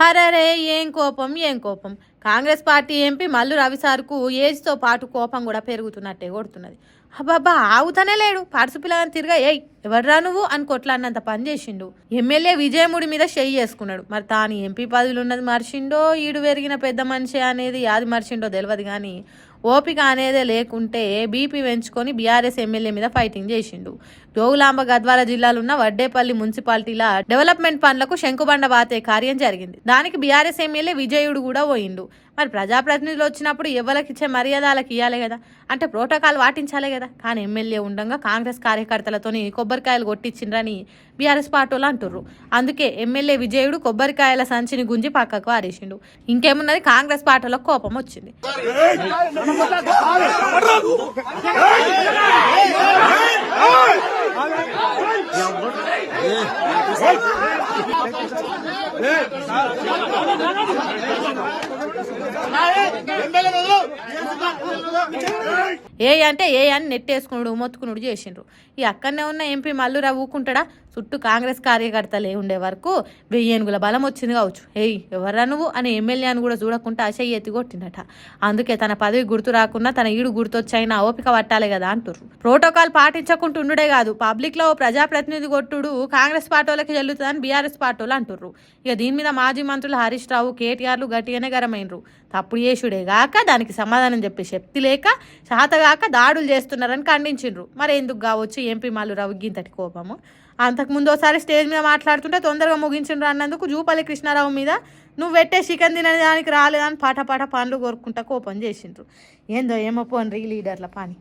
హరరే ఏం కోపం ఏం కోపం. కాంగ్రెస్ పార్టీ ఎంపీ మల్లు రవిసార్కు ఏజ్తో పాటు కోపం కూడా పెరుగుతున్నట్టే కొడుతున్నది. అబ్బాబ్బా ఆగుతానే లేడు. పడుసు పిల్లగాని తిరిగా ఏయ్ ఎవర్రా నువ్వు అని కొట్లాడినంత పని చేసిండు. ఎమ్మెల్యే విజయముడి మీద చెయ్యి చేసుకున్నాడు. మరి తాను ఎంపీ పదవిలో ఉన్నది మర్చిండో, ఈడు పెరిగిన పెద్ద మనిషి అనేది యాది మర్చిండో తెలియదు కానీ ఓపిక అనేదే లేకుంటే బీపీ పెంచుకొని బీఆర్ఎస్ ఎమ్మెల్యే మీద ఫైటింగ్ చేసిండు. జోగులాంబ గద్వాల జిల్లాలో ఉన్న వడ్డేపల్లి మున్సిపాలిటీల డెవలప్మెంట్ పనులకు శంకుబండ బాతే కార్యం జరిగింది. దానికి బీఆర్ఎస్ ఎమ్మెల్యే విజయుడు కూడా పోయిండు. మరి ప్రజాప్రతినిధులు వచ్చినప్పుడు ఎవరికి ఇచ్చే మర్యాదలకు ఇవ్వాలి కదా, అంటే ప్రోటోకాల్ పాటించాలి కదా. కానీ ఎమ్మెల్యే ఉండగా కాంగ్రెస్ కార్యకర్తలతోని కొబ్బరికాయలు కొట్టించిండ్రని బీఆర్ఎస్ పార్టీలు అంటుర్రు. అందుకే ఎమ్మెల్యే విజయుడు కొబ్బరికాయల సంచిని గుంజి పక్కకు ఆరేసిండు. ఇంకేమున్నది, కాంగ్రెస్ పార్టీలకు కోపం వచ్చింది. ఏ అంటే ఏ అని నెట్టేసుకున్నాడు, మొత్తుకునుడు చేసిండ్రు. ఈ అక్కడనే ఉన్న ఎంపీ మల్లురా ఊకుంటాడా? చుట్టూ కాంగ్రెస్ కార్యకర్తలే ఉండే వరకు 1000 ఏనుగుల బలం వచ్చింది కావచ్చు. ఏయ్ ఎవర్రా నువ్వు అని ఎమ్మెల్యే అని కూడా చూడకుండా అశయ్య ఎత్తి కొట్టిందట. అందుకే తన పదవి గుర్తు రాకున్నా తన ఈడు గుర్తొచ్చైనా ఓపిక పట్టాలి కదా అంటుర్రు. ప్రోటోకాల్ పాటించకుండా ఉండుడే కాదు, పబ్లిక్ లో ప్రజాప్రతినిధి కొట్టుడు కాంగ్రెస్ పార్టీలకి చెల్లుతుందని బీఆర్ఎస్ పార్టీలు అంటుర్రు. ఇక దీని మీద మాజీ మంత్రులు హరీష్ రావు, కేటీఆర్లు గట్టిగానే గరమైనరు. తప్పుడు చేసుడే గాక దానికి సమాధానం చెప్పే శక్తి లేక శాతగాక దాడులు చేస్తున్నారని ఖండించిండ్రు. మరి ఎందుకు కావచ్చు ఎంపీ మల్లురావు గింతటి కోపము? అంతకుముందు ఒకసారి స్టేజ్ మీద మాట్లాడుతుంటే తొందరగా ముగించిండ్రు అన్నందుకు జూపల్లి కృష్ణారావు మీద నువ్వు పెట్టే చికెన్ తినడానికి రాలేదని పాట పండ్లు కోరుకుంటా కోపం చేసిండ్రు. ఏందో ఏమో పోన్రీ లీడర్ల పని.